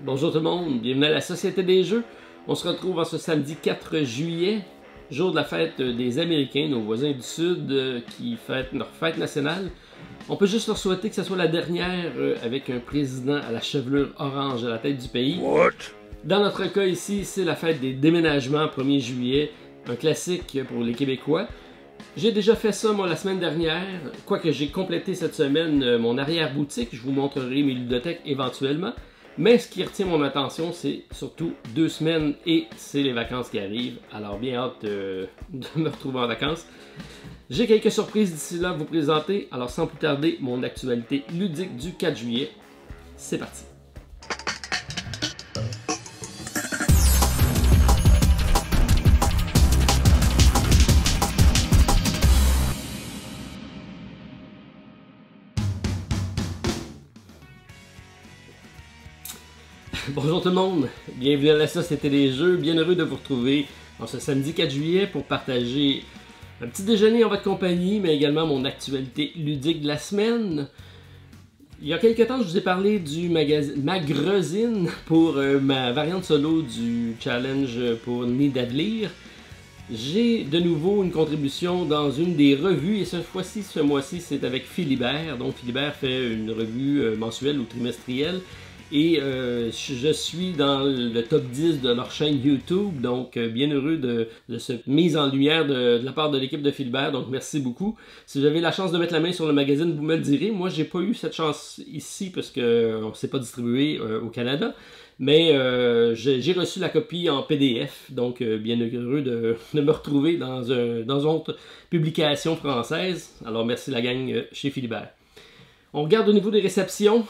Bonjour tout le monde, bienvenue à la Société des Jeux. On se retrouve en ce samedi 4 juillet, jour de la fête des Américains, nos voisins du Sud qui fêtent leur fête nationale. On peut juste leur souhaiter que ce soit la dernière avec un président à la chevelure orange à la tête du pays. What? Dans notre cas ici, c'est la fête des déménagements 1er juillet, un classique pour les Québécois. J'ai déjà fait ça moi la semaine dernière, quoique j'ai complété cette semaine mon arrière-boutique, je vous montrerai mes ludothèques éventuellement. Mais ce qui retient mon attention, c'est surtout 2 semaines et c'est les vacances qui arrivent. Alors bien hâte de me retrouver en vacances. J'ai quelques surprises d'ici là à vous présenter. Alors sans plus tarder, mon actualité ludique du 4 juillet. C'est parti. Bonjour tout le monde, bienvenue à la Société des Jeux, bien heureux de vous retrouver en ce samedi 4 juillet pour partager un petit déjeuner en votre compagnie, mais également mon actualité ludique de la semaine. Il y a quelques temps, je vous ai parlé du magazine pour ma variante solo du challenge pour Nidavellir. J'ai de nouveau une contribution dans une des revues, et ce mois-ci, c'est avec Philibert. Donc Philibert fait une revue mensuelle ou trimestrielle. Et je suis dans le top 10 de leur chaîne YouTube, donc bien heureux de cette mise en lumière de la part de l'équipe de Philibert, donc merci beaucoup. Si vous avez la chance de mettre la main sur le magazine, vous me le direz. Moi, j'ai pas eu cette chance ici parce qu'on ne s'est pas distribué au Canada, mais j'ai reçu la copie en PDF, donc bien heureux de me retrouver dans une autre publication française. Alors merci la gang chez Philibert. On regarde au niveau des réceptions.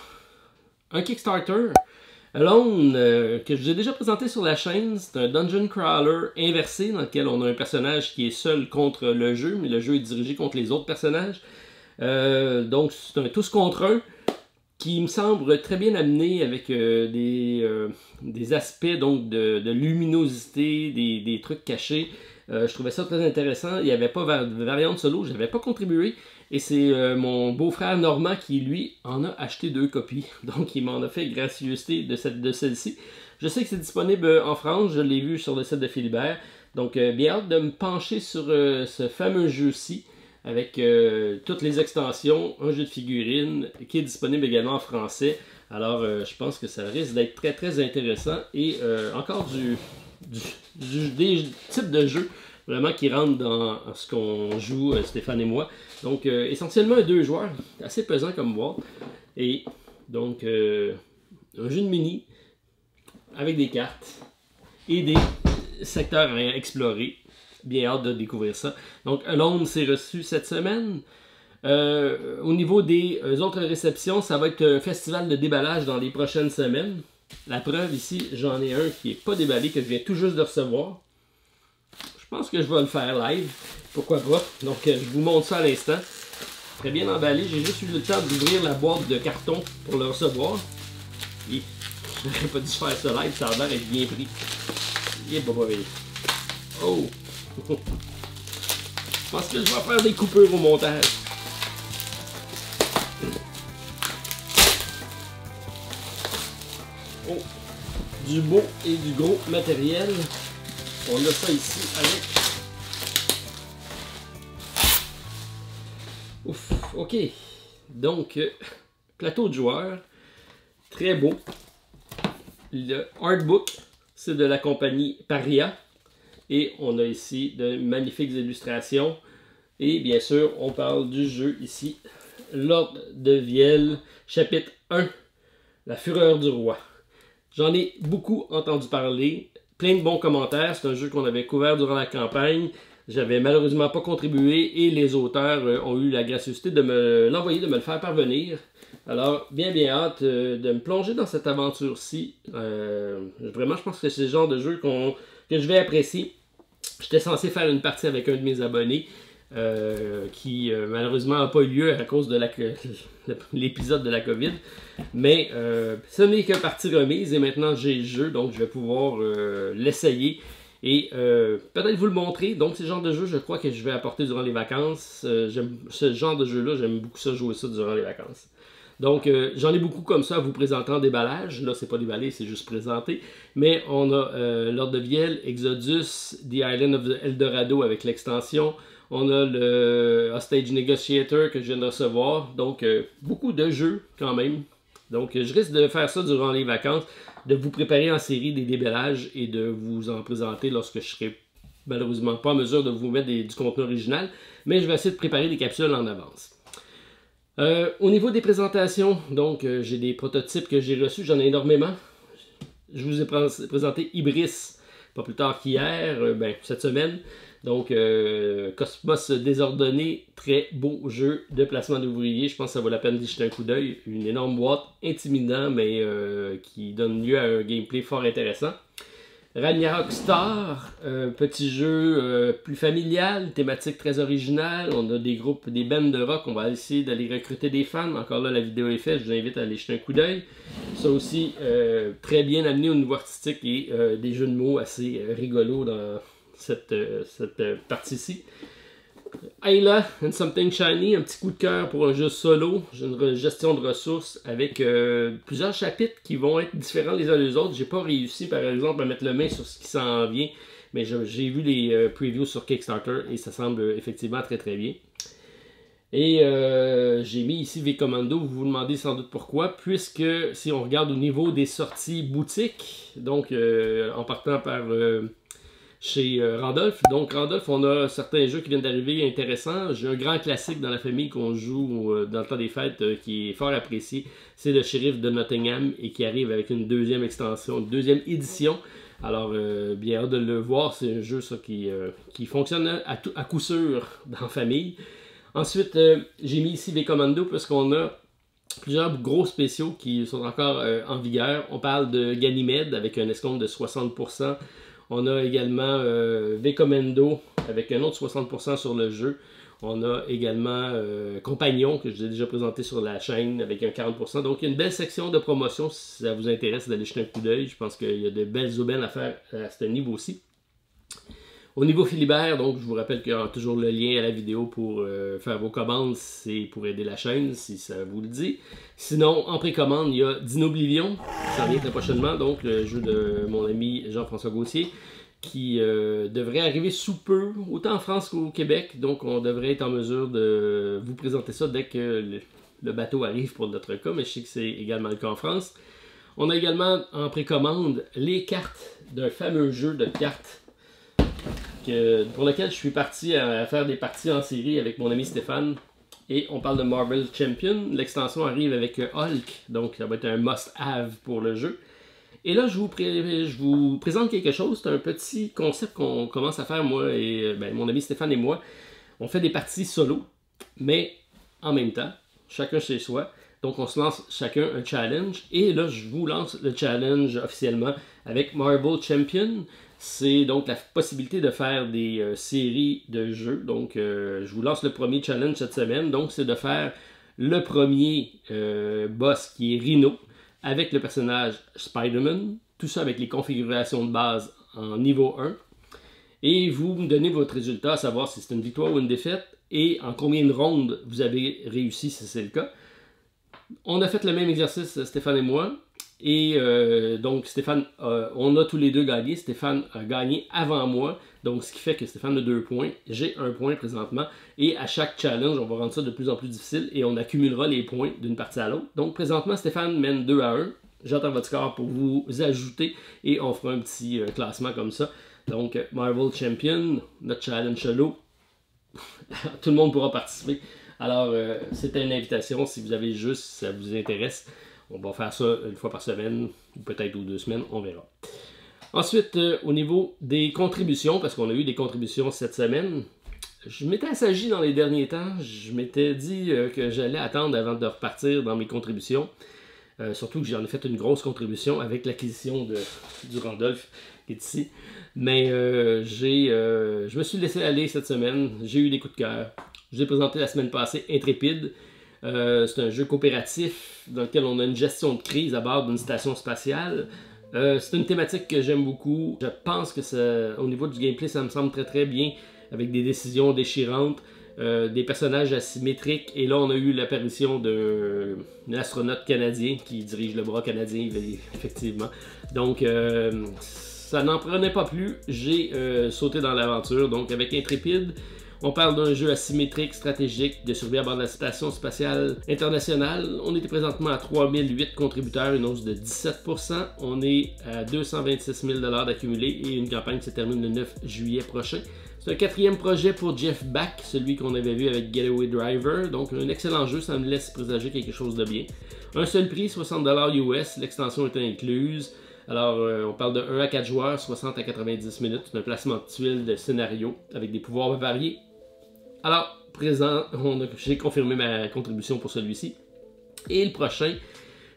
Un Kickstarter, Alone, que je vous ai déjà présenté sur la chaîne, c'est un dungeon crawler inversé dans lequel on a un personnage qui est seul contre le jeu, mais le jeu est dirigé contre les autres personnages. Donc c'est un tous contre un qui me semble très bien amené avec des aspects donc de luminosité, des trucs cachés. Je trouvais ça très intéressant. Il n'y avait pas de variante solo, je n'avais pas contribué. Et c'est mon beau-frère Normand qui, lui, en a acheté 2 copies. Donc, il m'en a fait gracieuseté de celle-ci. Je sais que c'est disponible en France, je l'ai vu sur le site de Philibert. Donc, bien hâte de me pencher sur ce fameux jeu-ci, avec toutes les extensions, un jeu de figurines, qui est disponible également en français. Alors, je pense que ça risque d'être très, très intéressant. Et encore des types de jeux vraiment qui rentrent dans ce qu'on joue, Stéphane et moi. Donc, essentiellement un 2 joueurs, assez pesant comme boîte. Et donc, un jeu de mini avec des cartes et des secteurs à explorer. Bien hâte de découvrir ça. Donc, Alone s'est reçu cette semaine. Au niveau des autres réceptions, ça va être un festival de déballage dans les prochaines semaines. La preuve ici, j'en ai un qui n'est pas déballé, que je viens tout juste de recevoir. Je pense que je vais le faire live, pourquoi pas. Donc je vous montre ça à l'instant. Très bien emballé, j'ai juste eu le temps d'ouvrir la boîte de carton pour le recevoir. Et j'aurais pas dû faire ça live, ça a l'air d'être bien pris. Et oh! Je pense que je vais faire des coupures au montage. Oh! Du beau et du gros matériel. On a ça ici avec... Ouf, ok. Donc, plateau de joueurs. Très beau. Le artbook, c'est de la compagnie Paria. Et on a ici de magnifiques illustrations. Et bien sûr, on parle du jeu ici. L'Ordre de Viel, chapitre 1. La fureur du roi. J'en ai beaucoup entendu parler. Plein de bons commentaires, c'est un jeu qu'on avait couvert durant la campagne. J'avais malheureusement pas contribué et les auteurs ont eu la gracieuseté de me l'envoyer, de me le faire parvenir. Alors, bien hâte de me plonger dans cette aventure-ci. Vraiment, je pense que c'est le genre de jeu que je vais apprécier. J'étais censé faire une partie avec un de mes abonnés qui malheureusement n'a pas eu lieu à cause de l'épisode de la COVID. Mais ce n'est que partie remise et maintenant j'ai le jeu, donc je vais pouvoir l'essayer et peut-être vous le montrer. Donc c'est le genre de jeu je crois que je vais apporter durant les vacances. J'aime ce genre de jeu là, j'aime beaucoup ça, jouer ça durant les vacances. Donc, j'en ai beaucoup comme ça à vous présenter en déballage. Là, c'est pas déballé, c'est juste présenté. Mais on a Lord of Viel, Exodus, The Island of Eldorado avec l'extension. On a le Hostage Negotiator que je viens de recevoir. Donc, beaucoup de jeux quand même. Donc, je risque de faire ça durant les vacances, de vous préparer en série des déballages et de vous en présenter lorsque je serai malheureusement pas en mesure de vous mettre du contenu original. Mais je vais essayer de préparer des capsules en avance. Au niveau des présentations, donc j'ai des prototypes que j'ai reçus, j'en ai énormément. Je vous ai présenté Ibris, pas plus tard qu'hier, cette semaine. Donc Cosmos Désordonné, très beau jeu de placement d'ouvriers. Je pense que ça vaut la peine d'y jeter un coup d'œil. Une énorme boîte, intimidant, mais qui donne lieu à un gameplay fort intéressant. Ragnarok Star, petit jeu plus familial, thématique très originale. On a des groupes, des bands de rock. On va essayer d'aller recruter des fans. Encore là, la vidéo est faite. Je vous invite à aller jeter un coup d'œil. Ça aussi, très bien amené au niveau artistique et des jeux de mots assez rigolos dans cette partie-ci. Ayla and Something Shiny, un petit coup de cœur pour un jeu solo, une gestion de ressources avec plusieurs chapitres qui vont être différents les uns des autres. J'ai pas réussi par exemple à mettre le main sur ce qui s'en vient, mais j'ai vu les previews sur Kickstarter et ça semble effectivement très très bien. Et j'ai mis ici V-Commando, vous vous demandez sans doute pourquoi, puisque si on regarde au niveau des sorties boutiques, donc en partant par chez Randolph. Donc Randolph, on a certains jeux qui viennent d'arriver intéressants. J'ai un grand classique dans la famille qu'on joue dans le temps des fêtes qui est fort apprécié. C'est le Shérif de Nottingham et qui arrive avec une deuxième extension, une deuxième édition. Alors, bien hâte de le voir. C'est un jeu ça, qui fonctionne à coup sûr dans la famille. Ensuite, j'ai mis ici V-Commando parce qu'on a plusieurs gros spéciaux qui sont encore en vigueur. On parle de Ganymède avec un escompte de 60%. On a également V-Commando avec un autre 60% sur le jeu. On a également Compagnon que je vous ai déjà présenté sur la chaîne avec un 40%. Donc il y a une belle section de promotion si ça vous intéresse d'aller jeter un coup d'œil. Je pense qu'il y a de belles aubaines à faire à ce niveau-ci. Au niveau Philibert, donc je vous rappelle qu'il y a toujours le lien à la vidéo pour faire vos commandes, c'est pour aider la chaîne si ça vous le dit. Sinon, en précommande, il y a Dinoblivion, ça vient très prochainement, donc le jeu de mon ami Jean-François Gauthier, qui devrait arriver sous peu, autant en France qu'au Québec, donc on devrait être en mesure de vous présenter ça dès que le bateau arrive pour notre cas, mais je sais que c'est également le cas en France. On a également en précommande les cartes d'un fameux jeu de cartes pour lequel je suis parti à faire des parties en série avec mon ami Stéphane. Et on parle de Marvel Champion. L'extension arrive avec Hulk, donc ça va être un must-have pour le jeu. Et là, je vous présente quelque chose. C'est un petit concept qu'on commence à faire, moi et mon ami Stéphane et moi. On fait des parties solo, mais en même temps, chacun chez soi. Donc on se lance chacun un challenge. Et là, je vous lance le challenge officiellement avec Marvel Champion. C'est donc la possibilité de faire des séries de jeux. Donc, je vous lance le premier challenge cette semaine. Donc, c'est de faire le premier boss qui est Rhino avec le personnage Spider-Man. Tout ça avec les configurations de base en niveau 1. Et vous me donnez votre résultat, à savoir si c'est une victoire ou une défaite et en combien de rondes vous avez réussi si c'est le cas. On a fait le même exercice, Stéphane et moi. Et donc Stéphane, on a tous les deux gagné. Stéphane a gagné avant moi. Donc ce qui fait que Stéphane a 2 points. J'ai 1 point présentement. Et à chaque challenge, on va rendre ça de plus en plus difficile. Et on accumulera les points d'une partie à l'autre. Donc présentement, Stéphane mène 2-1. J'attends votre score pour vous ajouter. Et on fera un petit classement comme ça. Donc Marvel Champion, notre challenge solo. Tout le monde pourra participer. Alors c'était une invitation. Si vous avez juste, si ça vous intéresse. On va faire ça une fois par semaine, ou peut-être 2 semaines, on verra. Ensuite, au niveau des contributions, parce qu'on a eu des contributions cette semaine, je m'étais assagi dans les derniers temps, je m'étais dit que j'allais attendre avant de repartir dans mes contributions. Surtout que j'en ai fait une grosse contribution avec l'acquisition du Randolph qui est ici. Mais je me suis laissé aller cette semaine, j'ai eu des coups de cœur. Je vous ai présenté la semaine passée Intrépide. C'est un jeu coopératif dans lequel on a une gestion de crise à bord d'une station spatiale. C'est une thématique que j'aime beaucoup. Je pense que au niveau du gameplay, ça me semble très très bien, avec des décisions déchirantes. des personnages asymétriques. Et là, on a eu l'apparition d'un astronaute canadien qui dirige le bras canadien, effectivement. Donc, ça n'en prenait pas plus. J'ai sauté dans l'aventure. Donc, avec Intrépide, on parle d'un jeu asymétrique, stratégique, de survie à bord de la Station spatiale internationale. On était présentement à 3008 contributeurs, une hausse de 17%. On est à 226 000 d'accumulés et une campagne qui se termine le 9 juillet prochain. C'est un 4e projet pour Jeff Beck, celui qu'on avait vu avec Getaway Driver. Donc un excellent jeu, ça me laisse présager quelque chose de bien. Un seul prix, 60 US, l'extension est incluse. Alors, on parle de 1 à 4 joueurs, 60 à 90 minutes. C'est un placement de tuiles de scénario avec des pouvoirs variés. Alors, j'ai confirmé ma contribution pour celui-ci. Et le prochain,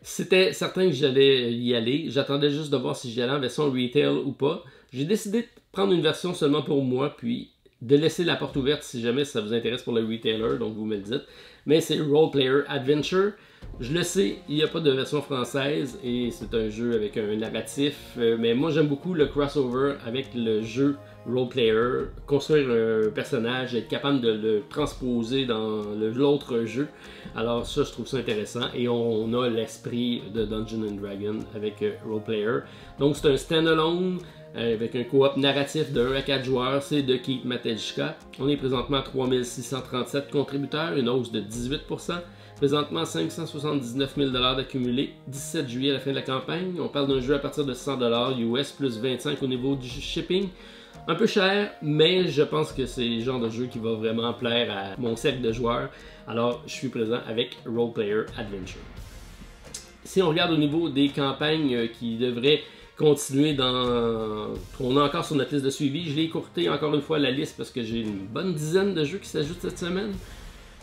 c'était certain que j'allais y aller. J'attendais juste de voir si j'y allais en version retail ou pas. J'ai décidé de prendre une version seulement pour moi, puis de laisser la porte ouverte si jamais ça vous intéresse pour le retailer, donc vous me le dites. Mais c'est Role Player Adventure. Je le sais, il n'y a pas de version française et c'est un jeu avec un narratif. Mais moi, j'aime beaucoup le crossover avec le jeu Role Player, construire un personnage, être capable de le transposer dans l'autre jeu. Alors ça, je trouve ça intéressant. Et on a l'esprit de Dungeons & Dragons avec Role Player. Donc c'est un standalone avec un coop narratif de 1 à 4 joueurs. C'est de Keith Matejka. On est présentement à 3637 contributeurs, une hausse de 18%. Présentement, 579 000 d'accumulés, 17 juillet à la fin de la campagne. On parle d'un jeu à partir de 100 US, plus 25 au niveau du shipping. Un peu cher, mais je pense que c'est le genre de jeu qui va vraiment plaire à mon cercle de joueurs. Alors, je suis présent avec Role Player Adventure. Si on regarde au niveau des campagnes qui devraient continuer on a encore sur notre liste de suivi, je l'ai écourté encore une fois la liste parce que j'ai une bonne dizaine de jeux qui s'ajoutent cette semaine.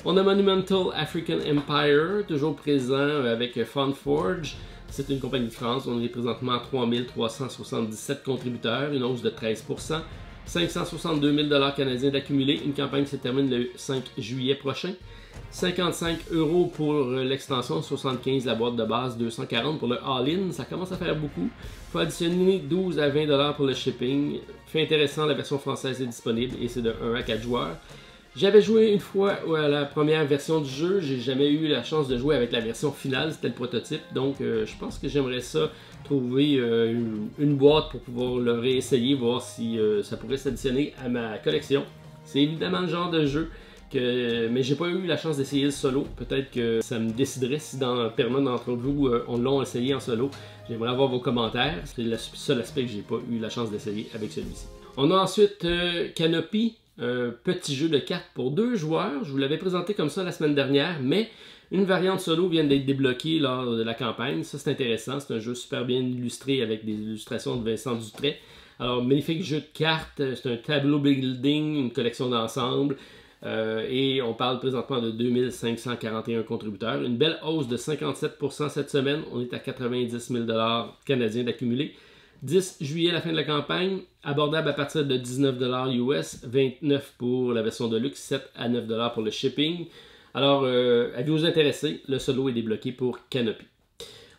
On a Monumental African Empire, toujours présent avec FunForge. C'est une compagnie de France. On est présentement à 3377 contributeurs, une hausse de 13%. 562 000 canadiens d'accumulés. Une campagne qui se termine le 5 juillet prochain. 55 € pour l'extension, 75 la boîte de base, 240 pour le all-in. Ça commence à faire beaucoup. Il faut additionner 12 à 20 $ pour le shipping. Fait intéressant, la version française est disponible et c'est de 1 à 4 joueurs. J'avais joué une fois à la première version du jeu, j'ai jamais eu la chance de jouer avec la version finale, c'était le prototype, donc je pense que j'aimerais ça, trouver une boîte pour pouvoir le réessayer, voir si ça pourrait s'additionner à ma collection. C'est évidemment le genre de jeu mais j'ai pas eu la chance d'essayer le solo, peut-être que ça me déciderait si permanent d'entre vous l'ont essayé en solo. J'aimerais avoir vos commentaires, c'est le seul aspect que j'ai pas eu la chance d'essayer avec celui-ci. On a ensuite Canopy. Un petit jeu de cartes pour 2 joueurs. Je vous l'avais présenté comme ça la semaine dernière, mais une variante solo vient d'être débloquée lors de la campagne. Ça, c'est intéressant. C'est un jeu super bien illustré avec des illustrations de Vincent Dutray. Alors, magnifique jeu de cartes. C'est un tableau building, une collection d'ensemble. Et on parle présentement de 2541 contributeurs. Une belle hausse de 57% cette semaine. On est à 90 000 canadiens d'accumulés. 10 juillet, la fin de la campagne, abordable à partir de 19 $ US, 29 pour la version de luxe, 7 à 9 $ pour le shipping. Alors, avez-vous intéressé, le solo est débloqué pour Canopy.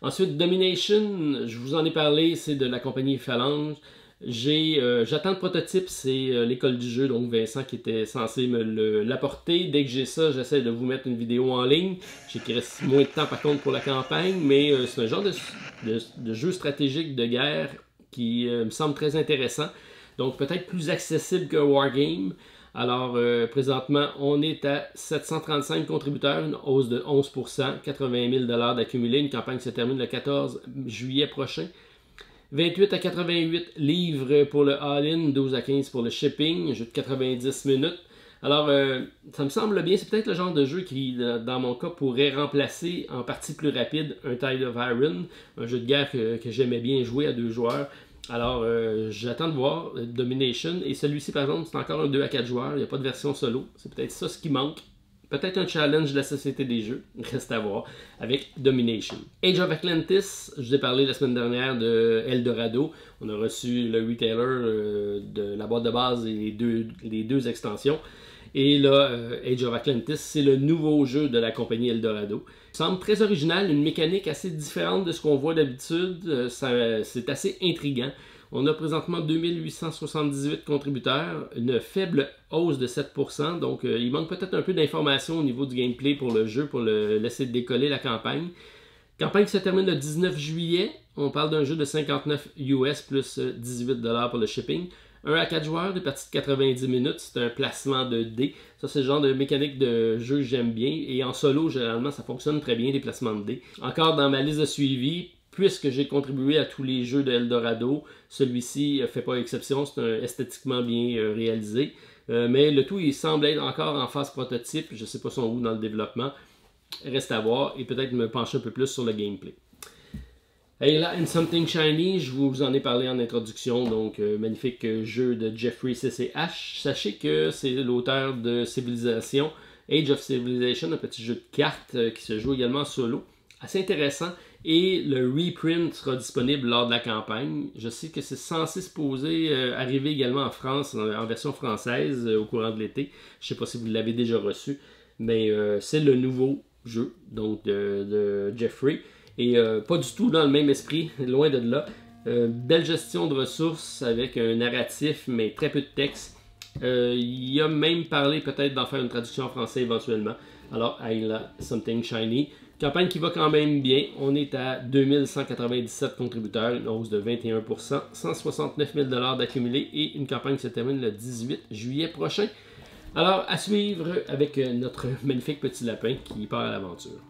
Ensuite, Domination, je vous en ai parlé, c'est de la compagnie Phalange. J'attends le prototype, c'est l'école du jeu, donc Vincent qui était censé me l'apporter. Dès que j'ai ça, j'essaie de vous mettre une vidéo en ligne. Je sais qu'il reste moins de temps par contre pour la campagne, mais c'est un genre de jeu stratégique de guerre qui me semble très intéressant. Donc peut-être plus accessible que Wargame. Alors présentement, on est à 735 contributeurs, une hausse de 11%, 80 000 $ d'accumulé. Une campagne qui se termine le 14 juillet prochain. 28 à 88 livres pour le all-in, 12 à 15 pour le shipping, un jeu de 90 minutes. Alors, ça me semble bien, c'est peut-être le genre de jeu qui, dans mon cas, pourrait remplacer en partie plus rapide un Tide of Iron, un jeu de guerre que j'aimais bien jouer à 2 joueurs. Alors, j'attends de voir Domination, et celui-ci, par exemple, c'est encore un 2 à 4 joueurs, il n'y a pas de version solo, c'est peut-être ça ce qui manque. Peut-être un challenge de la Société des Jeux, reste à voir, avec Domination. Age of Atlantis, je vous ai parlé la semaine dernière de Eldorado. On a reçu le retailer de la boîte de base et les deux extensions. Et là, Age of Atlantis, c'est le nouveau jeu de la compagnie Eldorado. Il semble très original, une mécanique assez différente de ce qu'on voit d'habitude. C'est assez intriguant. On a présentement 2878 contributeurs, une faible hausse de 7%, donc il manque peut-être un peu d'informations au niveau du gameplay pour le jeu, pour laisser décoller la campagne. Campagne qui se termine le 19 juillet, on parle d'un jeu de 59 US plus 18 $ pour le shipping. 1 à 4 joueurs, des parties de 90 minutes, c'est un placement de dés. Ça, c'est le genre de mécanique de jeu que j'aime bien. Et en solo, généralement, ça fonctionne très bien, les placements de dés. Encore dans ma liste de suivi, puisque j'ai contribué à tous les jeux de Eldorado, celui-ci ne fait pas exception, c'est esthétiquement bien réalisé. Mais le tout, il semble être encore en phase prototype. Je ne sais pas son où dans le développement. Reste à voir et peut-être me pencher un peu plus sur le gameplay. Ayla and Something Shiny, je vous en ai parlé en introduction, donc magnifique jeu de Jeffrey CCH. Sachez que c'est l'auteur de Civilization, Age of Civilization, un petit jeu de cartes qui se joue également en solo. Assez intéressant, et le reprint sera disponible lors de la campagne. Je sais que c'est censé se poser, arriver également en France, en version française, au courant de l'été. Je ne sais pas si vous l'avez déjà reçu, mais c'est le nouveau jeu donc de Jeffrey. Et pas du tout dans le même esprit, loin de là. Belle gestion de ressources avec un narratif, mais très peu de texte. Il a même parlé peut-être d'en faire une traduction en français éventuellement. Alors, Ayla Something Shiny. Campagne qui va quand même bien. On est à 2197 contributeurs, une hausse de 21%, 169 000 $ d'accumulé et une campagne qui se termine le 18 juillet prochain. Alors, à suivre avec notre magnifique petit lapin qui part à l'aventure.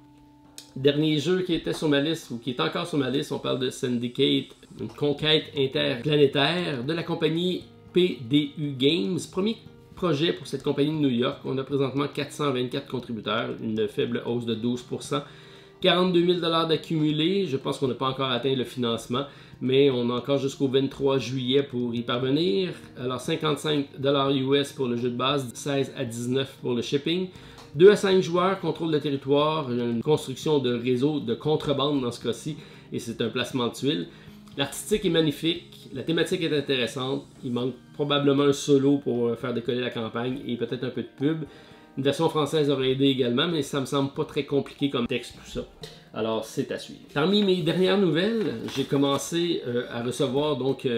Dernier jeu qui était sur ma liste, ou qui est encore sur ma liste, on parle de Syndicate, une conquête interplanétaire de la compagnie PDU Games. Premier projet pour cette compagnie de New York. On a présentement 424 contributeurs, une faible hausse de 12%. 42 000 $ d'accumulé. Je pense qu'on n'a pas encore atteint le financement, mais on a encore jusqu'au 23 juillet pour y parvenir. Alors 55 $ US pour le jeu de base, 16 à 19 pour le shipping. 2 à 5 joueurs, contrôle de territoire, une construction de réseau de contrebande dans ce cas-ci, et c'est un placement de tuiles. L'artistique est magnifique, la thématique est intéressante, il manque probablement un solo pour faire décoller la campagne et peut-être un peu de pub. Une version française aurait aidé également, mais ça me semble pas très compliqué comme texte tout ça. Alors c'est à suivre. Parmi mes dernières nouvelles, j'ai commencé à recevoir donc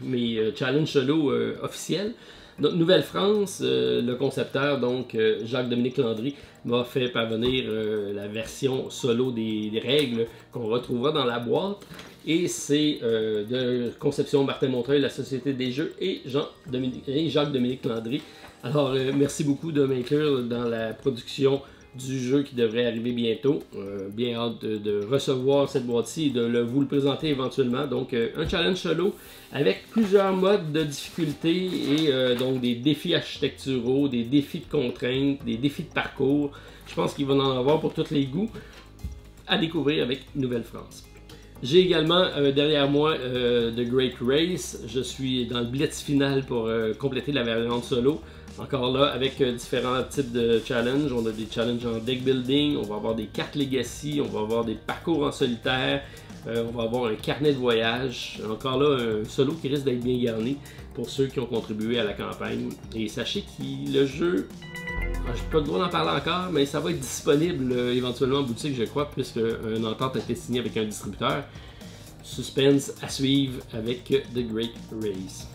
mes challenges solo officiels. Donc, Nouvelle-France, le concepteur, donc Jacques-Dominique Landry, m'a fait parvenir la version solo des règles qu'on retrouvera dans la boîte. Et c'est de conception Martin Montreuil, la Société des Jeux, et Jacques-Dominique Landry. Alors, merci beaucoup de m'inclure dans la production du jeu qui devrait arriver bientôt. Bien hâte de recevoir cette boîte-ci et de vous le présenter éventuellement. Donc, un challenge solo avec plusieurs modes de difficulté et donc des défis architecturaux, des défis de contraintes, des défis de parcours. Je pense qu'il va en avoir pour tous les goûts à découvrir avec Nouvelle-France. J'ai également derrière moi The Great Race. Je suis dans le blitz final pour compléter la variante solo. Encore là, avec différents types de challenges. On a des challenges en deck building, on va avoir des cartes legacy, on va avoir des parcours en solitaire, on va avoir un carnet de voyage. Encore là, un solo qui risque d'être bien garni pour ceux qui ont contribué à la campagne. Et sachez que le jeu, je n'ai pas le droit d'en parler encore, mais ça va être disponible éventuellement en boutique, je crois, puisque une entente a été signée avec un distributeur. Suspense à suivre avec The Great Race.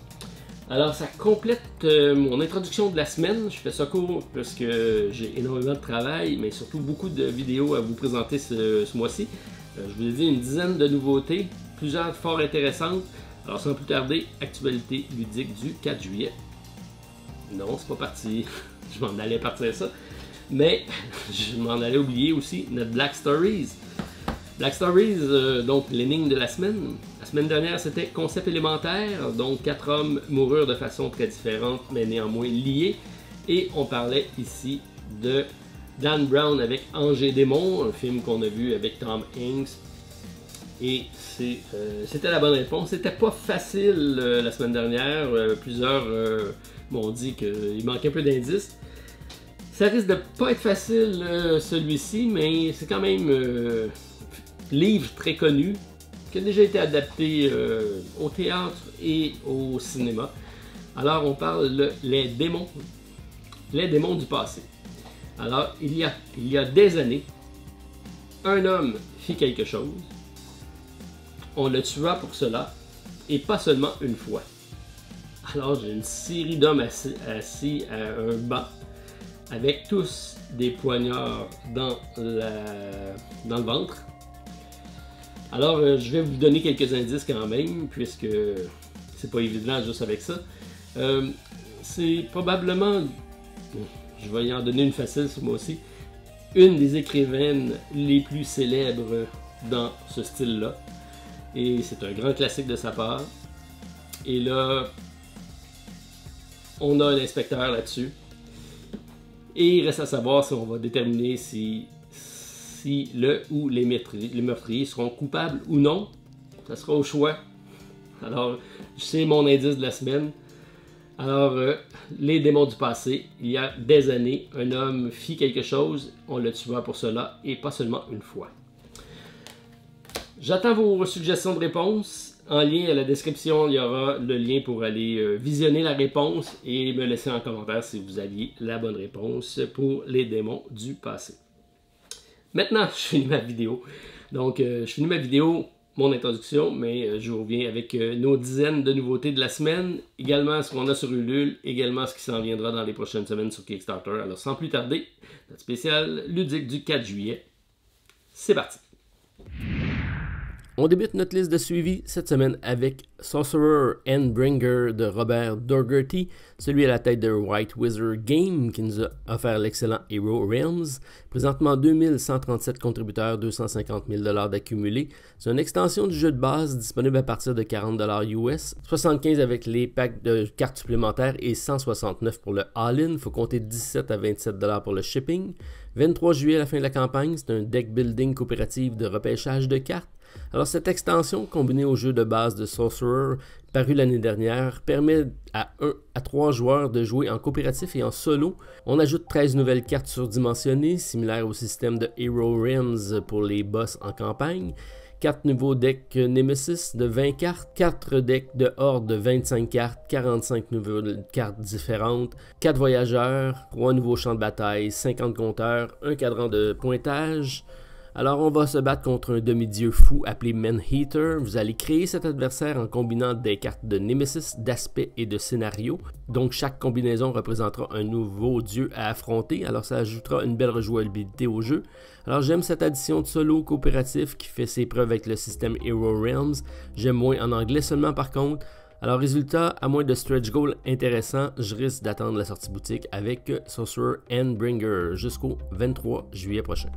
Alors, ça complète mon introduction de la semaine. Je fais ça court parce que j'ai énormément de travail, mais surtout beaucoup de vidéos à vous présenter ce mois-ci. Je vous ai dit une dizaine de nouveautés, plusieurs fort intéressantes. Alors, sans plus tarder, actualité ludique du 4 juillet. Non, c'est pas parti. Je m'en allais partir ça. Mais je m'en allais oublier aussi notre Black Stories. Black Stories, donc l'énigme de la semaine. La semaine dernière, c'était concept élémentaire, donc 4 hommes moururent de façon très différente, mais néanmoins liés. Et on parlait ici de Dan Brown avec Ange et Démon, un film qu'on a vu avec Tom Hanks. Et c'était la bonne réponse. C'était pas facile la semaine dernière. Plusieurs m'ont dit qu'il manquait un peu d'indices. Ça risque de pas être facile celui-ci, mais c'est quand même livre très connu qui a déjà été adapté au théâtre et au cinéma. Alors on parle les démons du passé. Alors il y a des années, un homme fit quelque chose, on le tua pour cela, et pas seulement une fois. Alors j'ai une série d'hommes assis à un banc avec tous des poignards dans le ventre. Alors je vais vous donner quelques indices quand même, puisque c'est pas évident juste avec ça. C'est probablement, je vais y en donner une facile sur moi aussi, une des écrivaines les plus célèbres dans ce style-là. Et c'est un grand classique de sa part. Et là, on a un inspecteur là-dessus. Et il reste à savoir si on va déterminer si le ou les meurtriers seront coupables ou non. Ça sera au choix. Alors, c'est mon indice de la semaine. Alors, les démons du passé, il y a des années, un homme fit quelque chose, on le tua pour cela, et pas seulement une fois. J'attends vos suggestions de réponses. En lien à la description, il y aura le lien pour aller visionner la réponse et me laisser en commentaire si vous aviez la bonne réponse pour les démons du passé. Maintenant, je finis ma vidéo. Donc, je finis ma vidéo, mon introduction, mais je vous reviens avec nos dizaines de nouveautés de la semaine, également ce qu'on a sur Ulule, également ce qui s'en viendra dans les prochaines semaines sur Kickstarter. Alors, sans plus tarder, notre spécial ludique du 4 juillet, c'est parti! On débute notre liste de suivi cette semaine avec Sorcerer Endbringer de Robert Dougherty, celui à la tête de White Wizard Game qui nous a offert l'excellent Hero Realms. Présentement 2137 contributeurs, 250 000 $ d'accumulés. C'est une extension du jeu de base disponible à partir de 40 $ US, 75 avec les packs de cartes supplémentaires et 169 pour le all-in. Il faut compter 17 à 27 $ pour le shipping. 23 juillet à la fin de la campagne, c'est un deck building coopératif de repêchage de cartes. Alors cette extension, combinée au jeu de base de Sorcerer, paru l'année dernière, permet à 1 à 3 joueurs de jouer en coopératif et en solo. On ajoute 13 nouvelles cartes surdimensionnées, similaires au système de Hero Realms pour les boss en campagne. 4 nouveaux decks Nemesis de 20 cartes, 4 decks de Horde de 25 cartes, 45 nouvelles cartes différentes, 4 voyageurs, 3 nouveaux champs de bataille, 50 compteurs, un cadran de pointage. Alors on va se battre contre un demi-dieu fou appelé Manheater. Vous allez créer cet adversaire en combinant des cartes de Nemesis, d'aspect et de scénario. Donc chaque combinaison représentera un nouveau dieu à affronter. Alors ça ajoutera une belle rejouabilité au jeu. Alors j'aime cette addition de solo coopératif qui fait ses preuves avec le système Hero Realms. J'aime moins en anglais seulement par contre. Alors résultat, à moins de stretch goal intéressant, je risque d'attendre la sortie boutique avec Sorcerer Endbringer jusqu'au 23 juillet prochain.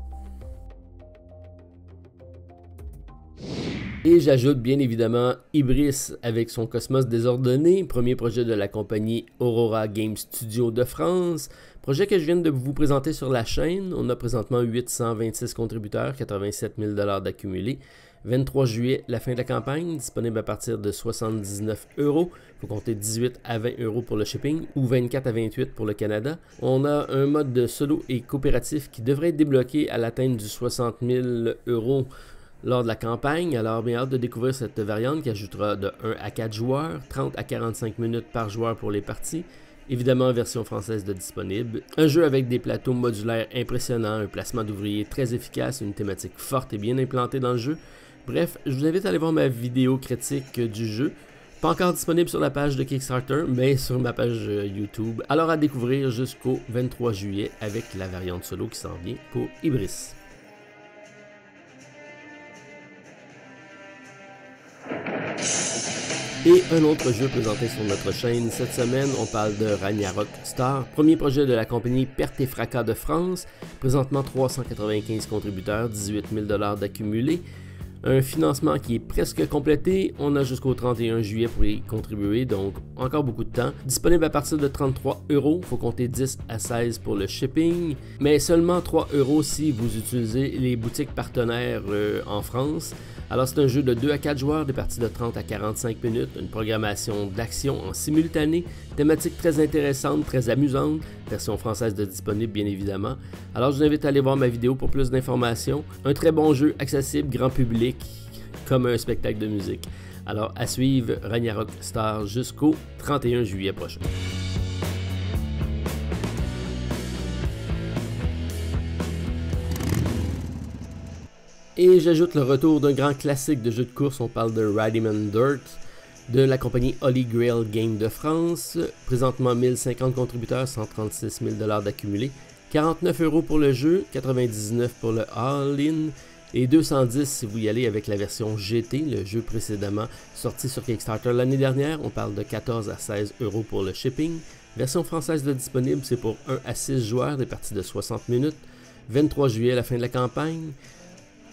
Et j'ajoute bien évidemment Ibris avec son Cosmos désordonné, premier projet de la compagnie Aurora Game Studio de France. Projet que je viens de vous présenter sur la chaîne. On a présentement 826 contributeurs, 87 000 $ d'accumulés. 23 juillet, la fin de la campagne, disponible à partir de 79 €. Il faut compter 18 à 20 € pour le shipping ou 24 à 28 pour le Canada. On a un mode de solo et coopératif qui devrait être débloqué à l'atteinte du 60 000 € lors de la campagne. Alors bien hâte de découvrir cette variante qui ajoutera de 1 à 4 joueurs, 30 à 45 minutes par joueur pour les parties. Évidemment, version française de disponible. Un jeu avec des plateaux modulaires impressionnants, un placement d'ouvriers très efficace, une thématique forte et bien implantée dans le jeu. Bref, je vous invite à aller voir ma vidéo critique du jeu. Pas encore disponible sur la page de Kickstarter, mais sur ma page YouTube. Alors à découvrir jusqu'au 23 juillet avec la variante solo qui s'en vient pour Ibris. Et un autre jeu présenté sur notre chaîne cette semaine, on parle de Ragnarok Star, premier projet de la compagnie Perte et Fracas de France, présentement 395 contributeurs, 18 000 $ d'accumulés. Un financement qui est presque complété, on a jusqu'au 31 juillet pour y contribuer, donc encore beaucoup de temps. Disponible à partir de 33 €, il faut compter 10 à 16 pour le shipping, mais seulement 3 € si vous utilisez les boutiques partenaires en France. Alors c'est un jeu de 2 à 4 joueurs, des parties de 30 à 45 minutes, une programmation d'action en simultané, thématique très intéressante, très amusante, version française de disponible bien évidemment. Alors je vous invite à aller voir ma vidéo pour plus d'informations. Un très bon jeu, accessible, grand public, comme un spectacle de musique. Alors à suivre Ragnarok Star jusqu'au 31 juillet prochain. Et j'ajoute le retour d'un grand classique de jeu de course, on parle de Rallyman Dirt. de la compagnie Holy Grail Game de France. Présentement 1050 contributeurs, 136 000 $ d'accumulés. 49 € pour le jeu, 99 pour le All-In et 210 si vous y allez avec la version GT, le jeu précédemment sorti sur Kickstarter l'année dernière. On parle de 14 à 16 € pour le shipping. Version française de disponible, c'est pour 1 à 6 joueurs, des parties de 60 minutes. 23 juillet, la fin de la campagne.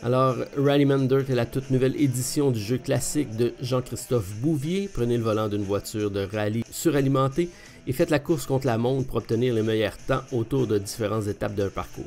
Alors, Rallyman Dirt est la toute nouvelle édition du jeu classique de Jean-Christophe Bouvier. Prenez le volant d'une voiture de rallye suralimentée et faites la course contre la montre pour obtenir les meilleurs temps autour de différentes étapes d'un parcours.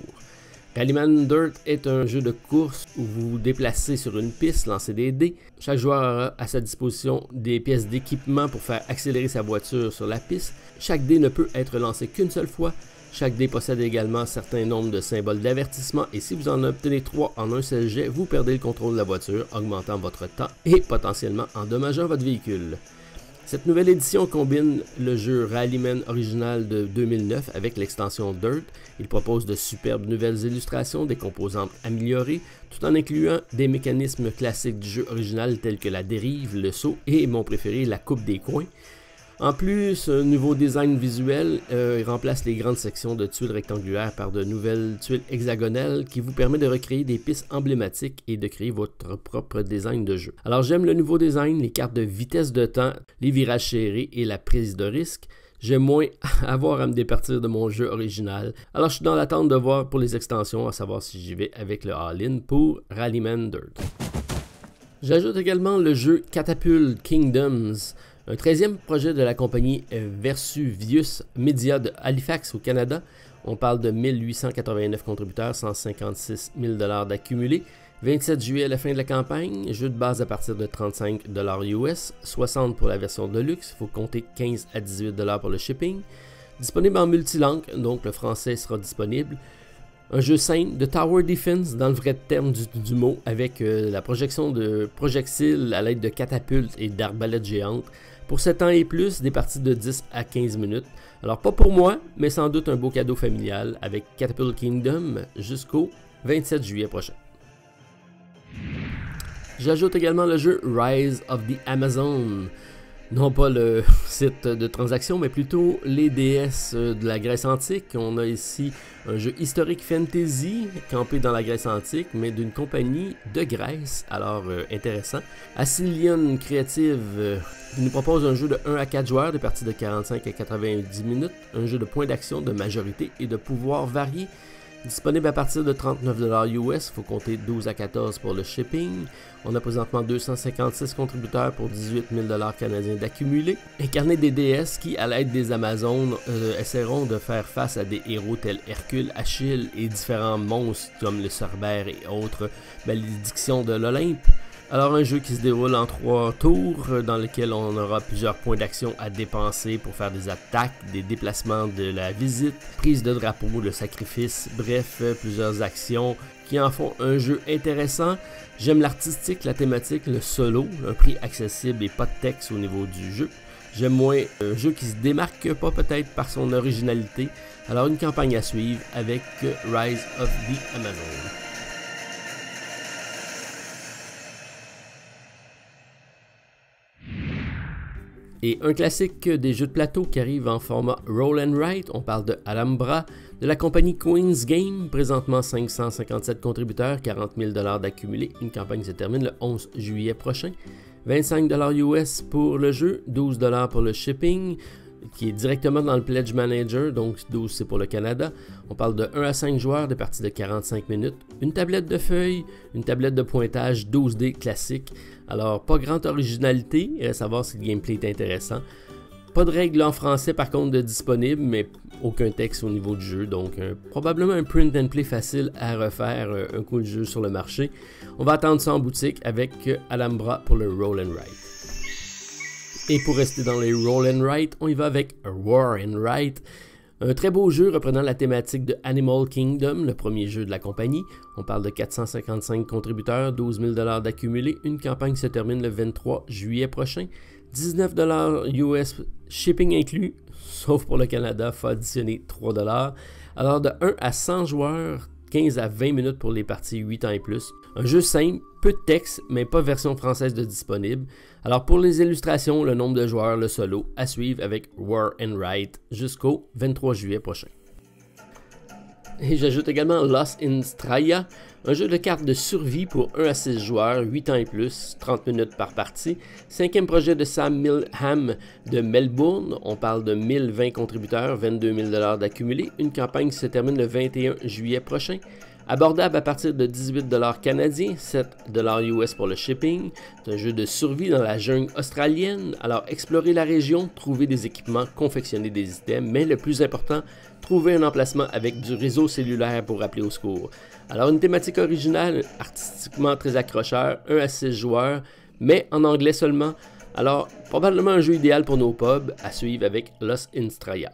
Rallyman Dirt est un jeu de course où vous vous déplacez sur une piste, lancez des dés. Chaque joueur aura à sa disposition des pièces d'équipement pour faire accélérer sa voiture sur la piste. Chaque dé ne peut être lancé qu'une seule fois. Chaque dé possède également un certain nombre de symboles d'avertissement et si vous en obtenez 3 en un seul jet, vous perdez le contrôle de la voiture, augmentant votre temps et potentiellement endommageant votre véhicule. Cette nouvelle édition combine le jeu Rallyman original de 2009 avec l'extension Dirt. Il propose de superbes nouvelles illustrations, des composantes améliorées, tout en incluant des mécanismes classiques du jeu original tels que la dérive, le saut et, mon préféré, la coupe des coins. En plus, un nouveau design visuel remplace les grandes sections de tuiles rectangulaires par de nouvelles tuiles hexagonales qui vous permet de recréer des pistes emblématiques et de créer votre propre design de jeu. Alors j'aime le nouveau design, les cartes de vitesse de temps, les virages serrés et la prise de risque. J'aime moins avoir à me départir de mon jeu original. Alors je suis dans l'attente de voir pour les extensions, à savoir si j'y vais avec le All-In pour Rallyman Dirt. J'ajoute également le jeu Catapult Kingdoms, un 13e projet de la compagnie Versuvius Media de Halifax au Canada. On parle de 1889 contributeurs, 156 000 $ d'accumulés. 27 juillet à la fin de la campagne, jeu de base à partir de 35 $ US, 60 pour la version Deluxe, il faut compter 15 à 18 $ pour le shipping. Disponible en multilangue, donc le français sera disponible. Un jeu simple de Tower Defense dans le vrai terme du mot, avec la projection de projectiles à l'aide de catapultes et d'arbalètes géantes. Pour 7 ans et plus, des parties de 10 à 15 minutes. Alors pas pour moi, mais sans doute un beau cadeau familial avec Catapult Kingdom jusqu'au 27 juillet prochain. J'ajoute également le jeu Rise of the Amazon. Non pas le site de transaction, mais plutôt les déesses de la Grèce antique. On a ici un jeu historique fantasy campé dans la Grèce antique, mais d'une compagnie de Grèce, alors intéressant. Assylian Creative nous propose un jeu de 1 à 4 joueurs, des parties de 45 à 90 minutes, un jeu de points d'action, de majorité et de pouvoirs variés. Disponible à partir de 39 $ US, il faut compter 12 à 14 pour le shipping. On a présentement 256 contributeurs pour 18 000 $ canadiens d'accumulés. Incarner des déesses qui, à l'aide des Amazones, essaieront de faire face à des héros tels Hercule, Achille et différents monstres comme le Cerbère et autres malédictions de l'Olympe. Alors un jeu qui se déroule en 3 tours, dans lequel on aura plusieurs points d'action à dépenser pour faire des attaques, des déplacements de la visite, prise de drapeau, le sacrifice, bref, plusieurs actions qui en font un jeu intéressant. J'aime l'artistique, la thématique, le solo, un prix accessible et pas de texte au niveau du jeu. J'aime moins un jeu qui se démarque pas peut-être par son originalité. Alors une campagne à suivre avec Rise of the Amazon. Et un classique des jeux de plateau qui arrive en format Roll and Write, on parle de Alhambra, de la compagnie Queen's Game, présentement 557 contributeurs, 40 000 $ d'accumulés, une campagne se termine le 11 juillet prochain, 25 $ US pour le jeu, 12 $ pour le shipping, qui est directement dans le Pledge Manager, donc 12 c'est pour le Canada. On parle de 1 à 5 joueurs, des parties de 45 minutes, une tablette de feuilles, une tablette de pointage 12D classique. Alors, pas grande originalité, à savoir si le gameplay est intéressant. Pas de règles en français par contre de disponible, mais aucun texte au niveau du jeu, donc probablement un print and play facile à refaire un coup de jeu sur le marché. On va attendre ça en boutique avec Alhambra pour le Roll and Write. Et pour rester dans les Roll and Write, on y va avec War and Write. Un très beau jeu reprenant la thématique de Animal Kingdom, le premier jeu de la compagnie. On parle de 455 contributeurs, 12 000 $ d'accumulés. Une campagne se termine le 23 juillet prochain. 19 $ US, shipping inclus, sauf pour le Canada, il faut additionner 3 $. Alors de 1 à 100 joueurs, 15 à 20 minutes pour les parties 8 ans et plus. Un jeu simple, peu de texte, mais pas version française de disponible. Alors pour les illustrations, le nombre de joueurs, le solo, à suivre avec War and Right jusqu'au 23 juillet prochain. Et j'ajoute également Lost in Straya, un jeu de cartes de survie pour 1 à 6 joueurs, 8 ans et plus, 30 minutes par partie. 5e projet de Sam Milham de Melbourne. On parle de 1020 contributeurs, 22 000 $ d'accumulés. Une campagne qui se termine le 21 juillet prochain. Abordable à partir de 18 $ canadiens, 7 $ US pour le shipping. C'est un jeu de survie dans la jungle australienne. Alors, explorer la région, trouver des équipements, confectionner des items, mais le plus important, trouver un emplacement avec du réseau cellulaire pour appeler au secours. Alors, une thématique originale, artistiquement très accrocheur, 1 à 6 joueurs, mais en anglais seulement. Alors, probablement un jeu idéal pour nos pubs, à suivre avec Lost in Straya.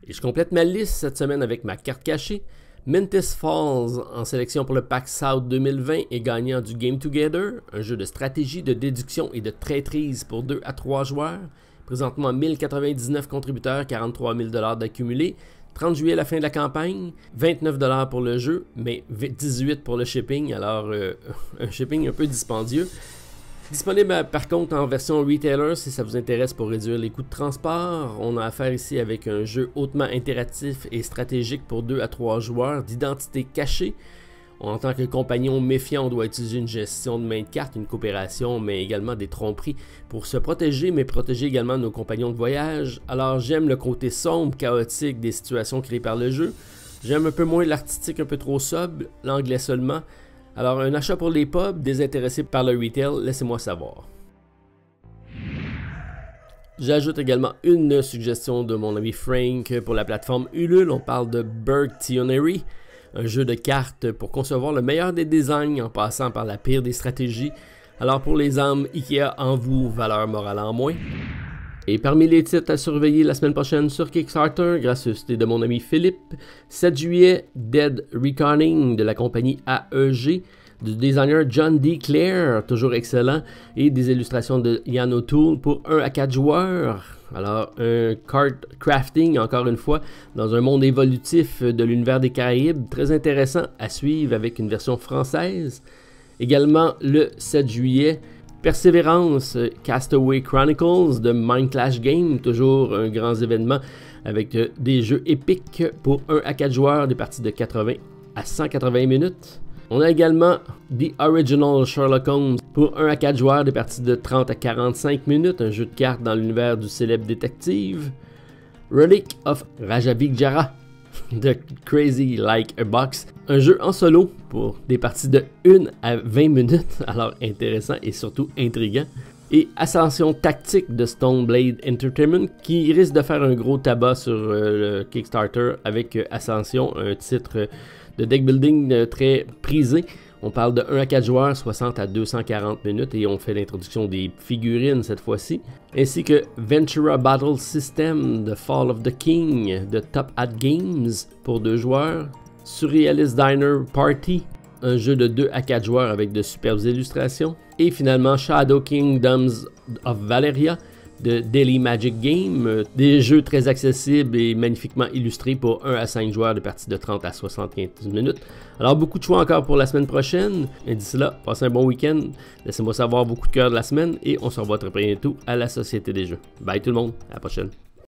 Et je complète ma liste cette semaine avec ma carte cachée. Mantis Falls en sélection pour le Pack South 2020 et gagnant du Game Together, un jeu de stratégie, de déduction et de traîtrise pour 2 à 3 joueurs. Présentement 1099 contributeurs, 43 000 $ d'accumulés. 30 juillet, la fin de la campagne, 29 $ pour le jeu, mais 18 pour le shipping, alors un shipping un peu dispendieux. Disponible par contre en version retailer si ça vous intéresse pour réduire les coûts de transport. On a affaire ici avec un jeu hautement interactif et stratégique pour 2 à 3 joueurs d'identité cachée. En tant que compagnon méfiant, on doit utiliser une gestion de main de cartes, une coopération, mais également des tromperies pour se protéger, mais protéger également nos compagnons de voyage. Alors j'aime le côté sombre, chaotique des situations créées par le jeu. J'aime un peu moins l'artistique un peu trop sobre, l'anglais seulement. Alors, un achat pour les pubs, désintéressés par le retail, laissez-moi savoir. J'ajoute également une suggestion de mon ami Frank pour la plateforme Ulule. On parle de Bergtionary, un jeu de cartes pour concevoir le meilleur des designs en passant par la pire des stratégies. Alors pour les âmes, Ikea en vous, valeur morale en moins. Et parmi les titres à surveiller la semaine prochaine sur Kickstarter, gracieuseté de mon ami Philippe, 7 juillet, Dead Reckoning de la compagnie AEG, du designer John D. Clare, toujours excellent, et des illustrations de Ian O'Toole pour 1 à 4 joueurs. Alors, un card crafting, encore une fois, dans un monde évolutif de l'univers des Caraïbes, très intéressant à suivre avec une version française. Également, le 7 juillet, Persévérance, Castaway Chronicles de Mind Clash Game, toujours un grand événement avec des jeux épiques pour 1 à 4 joueurs, des parties de 80 à 180 minutes. On a également The Original Sherlock Holmes pour 1 à 4 joueurs, des parties de 30 à 45 minutes, un jeu de cartes dans l'univers du célèbre détective. Relic of Rajavijara de Crazy Like a Box, un jeu en solo pour des parties de 1 à 20 minutes, alors intéressant et surtout intriguant. Et Ascension Tactique de Stoneblade Entertainment qui risque de faire un gros tabac sur le Kickstarter avec Ascension, un titre de deck building très prisé. On parle de 1 à 4 joueurs, 60 à 240 minutes et on fait l'introduction des figurines cette fois-ci. Ainsi que Ventura Battle System de Fall of the King de Top Hat Games pour 2 joueurs. Surrealist Diner Party, un jeu de 2 à 4 joueurs avec de superbes illustrations. Et finalement Shadow Kingdoms of Valeria de Daily Magic Game, des jeux très accessibles et magnifiquement illustrés pour 1 à 5 joueurs de parties de 30 à 75 minutes. Alors beaucoup de choix encore pour la semaine prochaine, et d'ici là, passez un bon week-end, laissez-moi savoir vos coups de cœur de la semaine et on se revoit très bientôt à la Société des Jeux. Bye tout le monde, à la prochaine.